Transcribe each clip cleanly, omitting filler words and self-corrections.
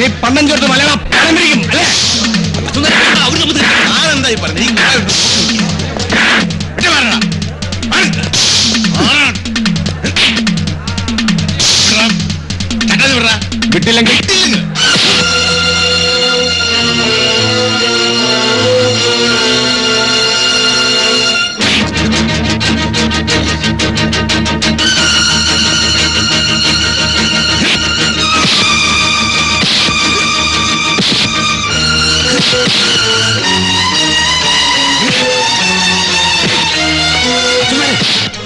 നീ പണ്ടം ചോട്ട് മലയാളം പഴംപിരിക്കും അല്ലേ? ഞാനെന്തായി പറഞ്ഞു വിട്ടില്ലെങ്കിൽ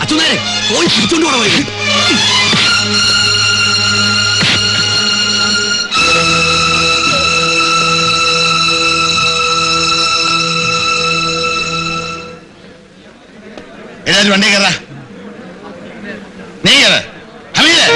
അച്ഛനാരെ പോയി പിടിച്ചോണ്ട് പോണ വഴി. എല്ലാരും വണ്ടി കയറാ. നീ കയറ ഹമീദ്.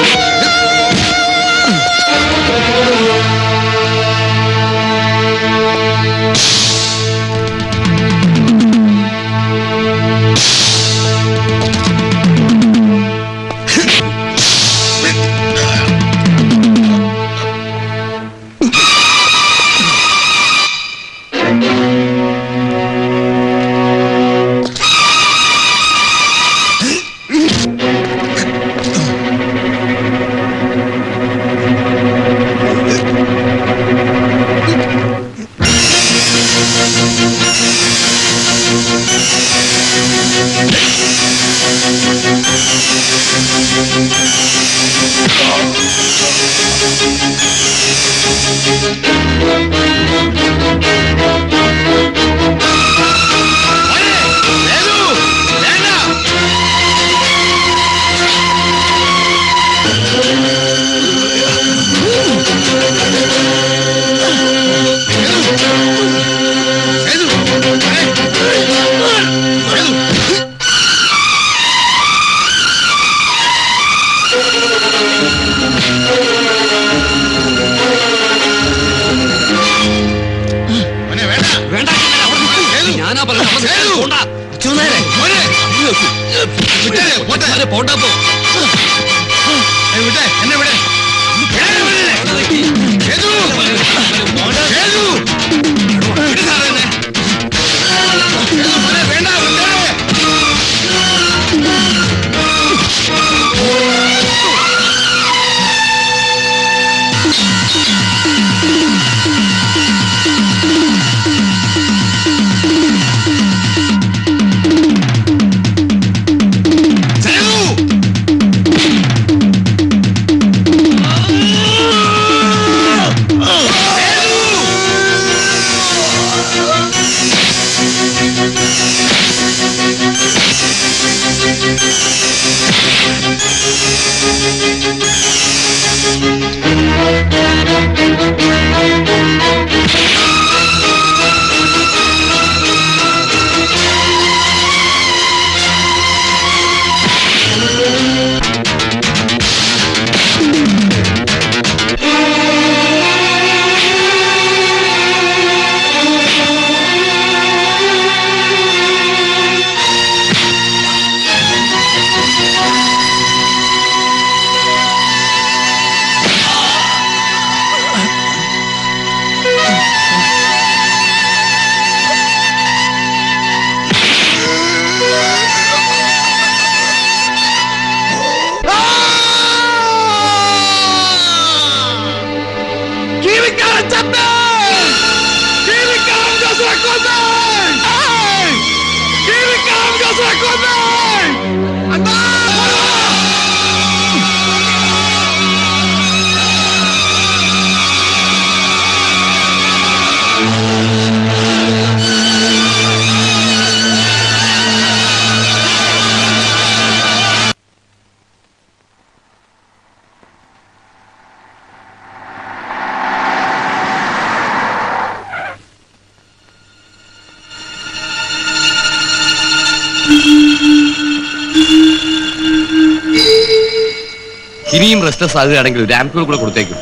ഇനിയും റെസ്റ്റ്ലെസ് ആകുകയാണെങ്കിൽ ഒരു ആംപ്യൂൾ കൂടെ കൊടുത്തേക്കും.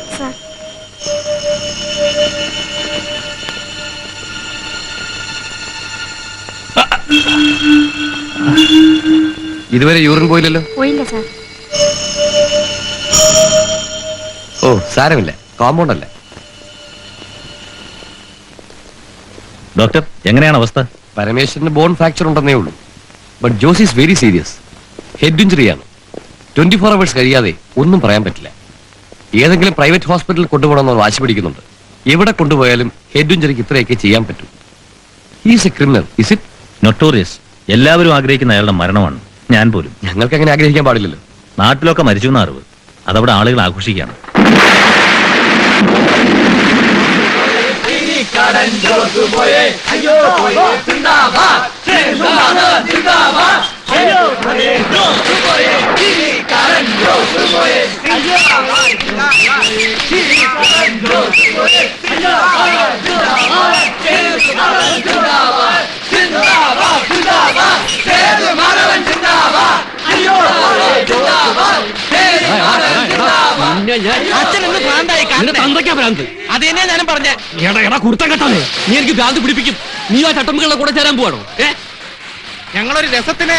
ഇതുവരെ യൂറിൻ പോയില്ലല്ലോ? പോയില്ല സാർ. ഓ സാരമില്ല, കോമ്പൗണ്ട് അല്ലേ. ഡോക്ടർ, എങ്ങനെയാണ് അവസ്ഥ? പരമേശ്വരന് ബോൺ ഫ്രാക്ചർ ഉണ്ടെന്നേ ഉള്ളൂ. But Jose is very serious. Head ഇഞ്ചുറിയാണ്. 24 hours കഴിയാതെ ഒന്നും പറയാൻ പറ്റില്ല. ഏതെങ്കിലും പ്രൈവറ്റ് ഹോസ്പിറ്റലിൽ കൊണ്ടുപോകണമെന്ന് വാശി പിടിക്കുന്നുണ്ട്. എവിടെ കൊണ്ടുപോയാലും ഹെഡ് ഇഞ്ചുറിക്ക് ഇത്രയൊക്കെ ചെയ്യാൻ പറ്റും. He's A criminal, is it? Notorious. എല്ലാവരും ആഗ്രഹിക്കുന്ന അയാളുടെ മരണമാണ്. ഞാൻ പോലും. ഞങ്ങൾക്ക് അങ്ങനെ ആഗ്രഹിക്കാൻ പാടില്ലല്ലോ. നാട്ടിലൊക്കെ മരിച്ചു എന്ന അറിവ്. അതവിടെ ആളുകൾ ആഘോഷിക്കുകയാണ്. അതെന്നെ ഞാനും പറഞ്ഞ കുർത്തം കെട്ടാതെ നീ എനിക്ക് ഭ്രാന്ത് പിടിപ്പിക്കും. നീ ആ ചട്ടമ്പുകളുടെ കൂടെ ചേരാൻ പോവാണോ? ഞങ്ങളൊരു രസത്തിന്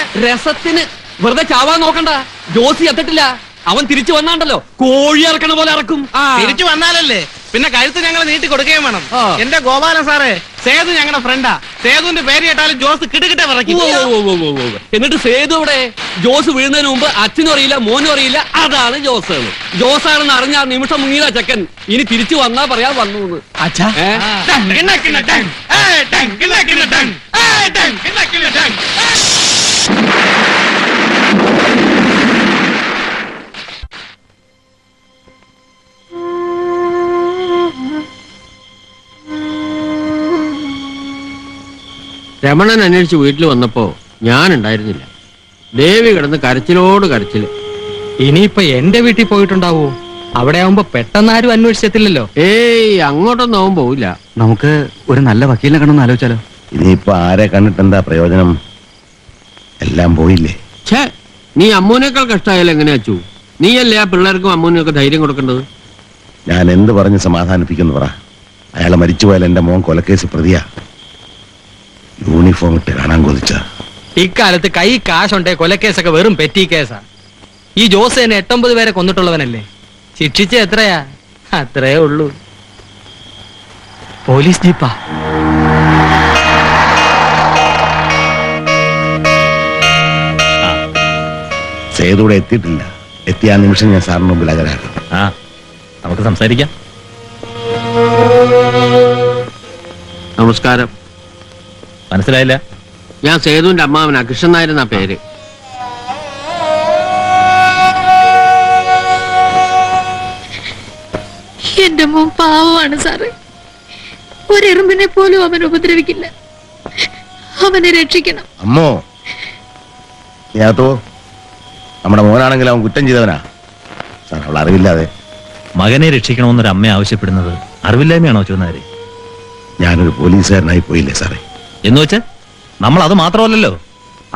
വെറുതെ ചാവാൻ നോക്കണ്ട. ജോസി എത്തിട്ടില്ല. അവൻ തിരിച്ചു വന്നാണ്ടല്ലോ കോഴി ഇറക്കണ പോലെ ഇറക്കും. തിരിച്ചു വന്നാലല്ലേ പിന്നെ കഴുത്ത് ഞങ്ങൾ നീട്ടി കൊടുക്കുകയും വേണം. എന്റെ ഗോപാല സാറേ, സേതു ഞങ്ങളുടെ ഫ്രണ്ടാ. സേതുവിന്റെ പേര് കേട്ടാലും ജോസ് കിടുകിട്ട വിറക്കി. എന്നിട്ട് സേതു ഇവിടെ ജോസ് വീഴുന്നതിന് മുമ്പ് അച്ഛനും അറിയില്ല മോനും അറിയില്ല. അതാണ് ജോസ്. ജോസാണെന്ന് അറിഞ്ഞ ആ നിമിഷം മുങ്ങിയതാ ചെക്കൻ. ഇനി തിരിച്ചു വന്നാ പറയാൻ വന്നു. രമണൻ അന്വേഷിച്ച് വീട്ടിൽ വന്നപ്പോ ഞാൻ ഉണ്ടായിരുന്നില്ല. ദേവി കിടന്ന് കരച്ചിലോട് കരച്ചില്. ഇനിയിപ്പൊ എന്റെ വീട്ടിൽ പോയിട്ടുണ്ടാവോ? അവിടെ ആവുമ്പോ പെട്ടെന്നാരും അന്വേഷിച്ചെത്തില്ലല്ലോ. ഏയ്, അങ്ങോട്ടൊന്നും അവൻ പോവില്ല. നമുക്ക് ഒരു നല്ല വക്കീലിനെ കണ്ടെന്ന് ആലോചിച്ചാലോ? ഇനിയിപ്പോ ആരെ കണ്ടിട്ട് എന്താ പ്രയോജനം? എല്ലാം പോയില്ലേ. ഛേ, നീ അമ്മൂനേക്കാൾ കഷ്ടമായാലും എങ്ങനെയാ അച്ചു? നീയല്ലേ ആ പിള്ളേർക്കും അമ്മൂനൊക്കെ ധൈര്യം കൊടുക്കേണ്ടത്? ഞാൻ എന്ത് പറഞ്ഞ് സമാധാനിപ്പിക്കുന്നു പറ. അയാളെ മരിച്ചുപോയാൽ എന്റെ മോൻ കൊലക്കേസ് പ്രതിയാ. യൂണിഫോം ഇട്ട് കാണാൻ കൊതിച്ച. ഇക്കാലത്ത് കൈ കാശുണ്ടേ കൊലക്കേസൊക്കെ വെറും പെറ്റി കേസാ. ഈ ജോസ് തന്നെ 8-9 പേരെ കൊന്നിട്ടുള്ളവനല്ലേ. ശിക്ഷിച്ച എത്രയാ? അത്രേ ഉള്ളൂ. പോലീസ് ജീപ്പാ. സേതൂടെ എത്തിയിട്ടില്ല. എത്തിയ ആ നിമിഷം ഞാൻ സാറിന് മുമ്പിൽ അകരാക്കാം. നമുക്ക് സംസാരിക്കാം. നമസ്കാരം. മനസ്സിലായില്ല? ഞാൻ സേതുവിന്റെ അമ്മാവനാ. കൃഷ്ണൻ നായരെന്നാ പേര്. എന്റെ മോൻ പാവമാണ് സാറ്. ഒരെറുമ്പിനെ പോലും അവൻ ഉപദ്രവിക്കില്ല. അവനെ രക്ഷിക്കണം. അമ്മോ, ഞാത്തോ നമ്മുടെ മോനാണെങ്കിൽ അവൻ കുറ്റം ചെയ്തവനാ സാർ. അവൾ അറിവില്ലാതെ. മകനെ രക്ഷിക്കണമെന്നൊരു അമ്മ ആവശ്യപ്പെടുന്നത് അറിവില്ലായ്മയാണോ ചോദിച്ചാര്? ഞാനൊരു പോലീസുകാരനായി പോയില്ലേ സാറേ? എന്ന് വെച്ച് നമ്മൾ അത് മാത്രമല്ലല്ലോ.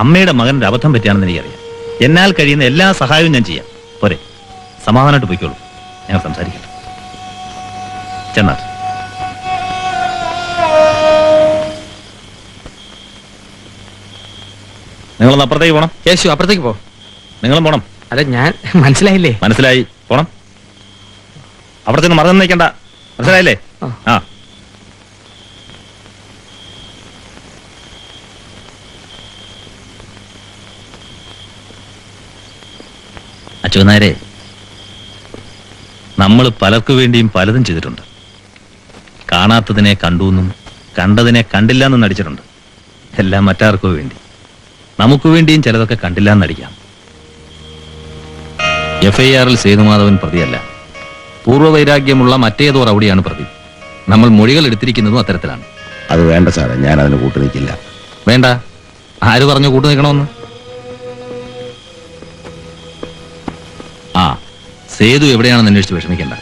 അമ്മയുടെ മകനൊരു അബദ്ധം പറ്റിയാണെന്ന് എനിക്കറിയാം. എന്നാൽ കഴിയുന്ന എല്ലാ സഹായവും ഞാൻ ചെയ്യാം. പോരെ, സമാധാനമായിട്ട് പോയിക്കോളൂ. ഞങ്ങൾ സംസാരിക്കാം. ചെന്നാൽ നിങ്ങളൊന്ന് അപ്പുറത്തേക്ക് പോണം. യേശു, അപ്പുറത്തേക്ക് പോ. നിങ്ങളും പോണം. അല്ല, ഞാൻ മനസ്സിലായില്ലേ? മനസ്സിലായി, പോണം. അവിടെ ചെന്ന് മറന്നു നിൽക്കണ്ട. മനസ്സിലായില്ലേ? ആ. അച്യുതനായരെ, നമ്മൾ പലർക്കു വേണ്ടിയും പലതും ചെയ്തിട്ടുണ്ട്. കാണാത്തതിനെ കണ്ടുവെന്നും കണ്ടതിനെ കണ്ടില്ല എന്നും നടിച്ചിട്ടുണ്ട്. എല്ലാം മറ്റാർക്കോ വേണ്ടി. നമുക്ക് വേണ്ടിയും ചിലതൊക്കെ കണ്ടില്ല എന്നടിക്കാം. FIR-ൽ സേതുമാധവൻ പ്രതിയല്ല. പൂർവ്വവൈരാഗ്യമുള്ള മറ്റേതോ റൗഡിയാണ് പ്രതി. നമ്മൾ മൊഴികൾ എടുത്തിരിക്കുന്നതും അത്തരത്തിലാണ്. അത് വേണ്ട സാറേ, ഞാൻ അതിന് കൂട്ടു നിൽക്കില്ല. വേണ്ട. ആര് പറഞ്ഞു കൂട്ടു നിൽക്കണമെന്ന്? സേതു എവിടെയാണെന്ന് അന്വേഷിച്ച് വിഷമിക്കണ്ട.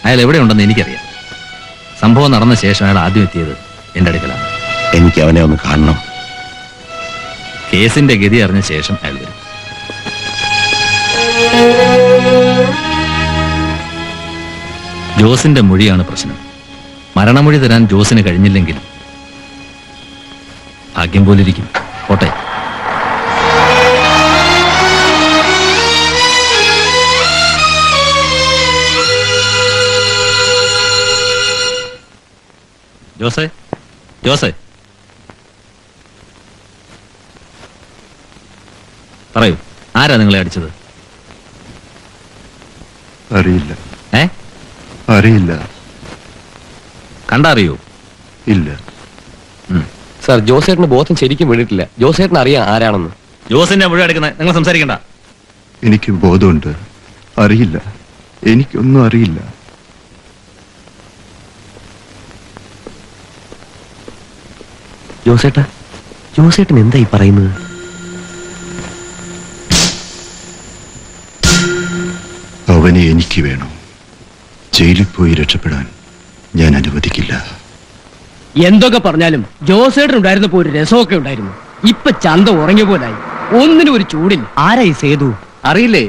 അയാൾ എവിടെയുണ്ടെന്ന് എനിക്കറിയാം. സംഭവം നടന്ന ശേഷം അയാൾ ആദ്യം എത്തിയത് എന്റെ അടുക്കലാണ്. എനിക്ക് അവനെ ഒന്ന് കാണണം. കേസിന്റെ ഗതി അറിഞ്ഞ ശേഷം അയാൾ വരും. ജോസിന്റെ മൊഴിയാണ് പ്രശ്നം. മരണമൊഴി തരാൻ ജോസിന് കഴിഞ്ഞില്ലെങ്കിൽ ഭാഗ്യം പോലിരിക്കും. പോട്ടെ. ജോസേ, ജോസേ, പറയൂ, ആരാ നിങ്ങളെ അടിച്ചത്? അറിയില്ല, ഏ അറിയില്ല, കണ്ടറിയോ? ഇല്ല. സാർ ജോസേട്ടന് ബോധം ശരിക്കും വീണിട്ടില്ല. ജോസേട്ടന് അറിയാം ആരാണെന്ന്. ജോസിന്റെ മുഴുവൻ എടുക്കുന്നത് നിങ്ങൾ സംസാരിക്കണ്ട. എനിക്ക് ബോധമുണ്ട്, അറിയില്ല, എനിക്കൊന്നും അറിയില്ല. ജോസേട്ടൻ എന്താ ഈ പറയുന്നത്? അവനെ എനിക്ക് വേണം. ജയിലിൽ പോയി രക്ഷപ്പെടാൻ ഞാൻ അനുവദിക്കില്ല. എന്തൊക്കെ പറഞ്ഞാലും ജോസേട്ടൻ ഉണ്ടായിരുന്നപ്പോ ഒരു രസമൊക്കെ ഉണ്ടായിരുന്നു. ഇപ്പൊ ചന്ത ഉറങ്ങിയ പോലായി, ഒന്നിനും ഒരു ചൂടില്ല. ആരായി സേതു? അറിയില്ലേ,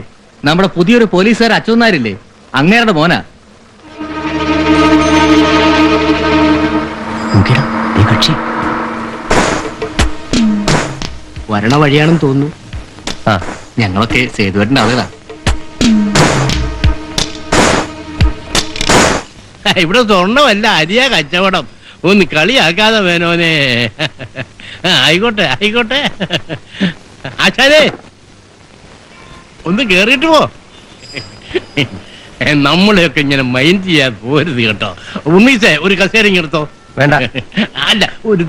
നമ്മുടെ പുതിയൊരു പോലീസുകാർ അച്ഛനാരില്ലേ, അങ്ങേരുടെ മോനാ. കക്ഷി വരണ വഴിയാണെന്ന് തോന്നുന്നു. ആ, ഞങ്ങളൊക്കെ സേതുവേട്ടന്റെ ആളുകളാ. ഇവിടെ സ്വർണ്ണമല്ല, അരിയാ കച്ചവടം. ഒന്ന് കളിയാക്കാതെ വേനോനെ. ആയിക്കോട്ടെ ആയിക്കോട്ടെ. ആശാരേ, ഒന്ന് കേറിയിട്ട് പോ. നമ്മളെയൊക്കെ ഇങ്ങനെ മൈൻഡ് ചെയ്യാൻ പോരുത് കേട്ടോ. ഉർമീസേ, ഒരു കസേരങ്ങ് എടുത്തോ. വേണ്ട. അല്ല, ഒരു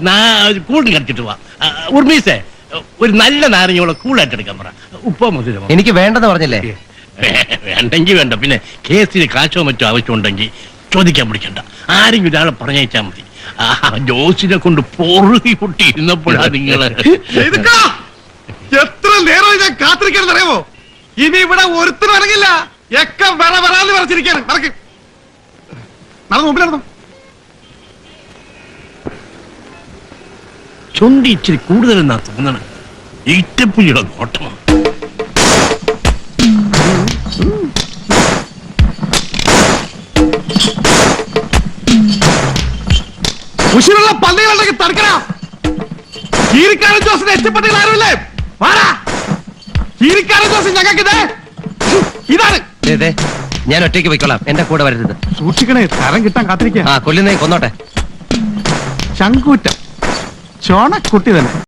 കൂടി കളിച്ചിട്ട് പോവാ. ഉർമീസേ, ഒരു നല്ല നാരങ്ങയോടെ കൂളായിട്ട് എടുക്കാൻ പറ. ഉപ്പോ മധുരമോ? എനിക്ക് വേണ്ടെന്ന് പറഞ്ഞില്ലേ? വേണ്ടെങ്കിൽ വേണ്ട. പിന്നെ കേസിന് കാശോ മറ്റോ ആവശ്യമുണ്ടെങ്കിൽ ചോദിക്കാൻ പിടിക്കണ്ട, ആരെങ്കിലും ഒരാളെ പറഞ്ഞയച്ചാൽ മതി. ജോസിനെ കൊണ്ട് പൊറുകി പൊട്ടിയിരുന്നപ്പോഴാ നിങ്ങള്. എത്ര നേരം ഞാൻ കാത്തിരിക്കണം അറിയാമോ? ഇനി ഇവിടെ ഒരുത്തരും ഇറങ്ങില്ല. ഒക്കെ വരാന്ന് പറഞ്ഞിരിക്കാണ്. നടന്നു മുമ്പിൽ നടന്നു. ചുണ്ടി ഇച്ചിരി കൂടുതലെന്നാ തോന്നണം. ഈറ്റപ്പുലിയുടെ നോട്ടമാണ്. ഉശിരുള്ള പള്ളികളുണ്ടെങ്കിൽ തടുക്കണം. കീരിക്കാരൻ ജോസിനെ എത്തിപ്പെട്ട ആരുമില്ലേ? വാടാ, കീരിക്കാരൻ ജോസ് ഞങ്ങൾക്ക് ഇതാണ്. ഞാൻ ഒറ്റയ്ക്ക് പോയിക്കോളാം, എന്റെ കൂടെ വരരുത്. സൂക്ഷിക്കണേ, തരം കിട്ടാൻ കാത്തിരിക്കുക. കൊല്ലുന്നേ കൊന്നോട്ടെ. ശങ്കൂറ്റം ചോണക്കുട്ടി തന്നെ.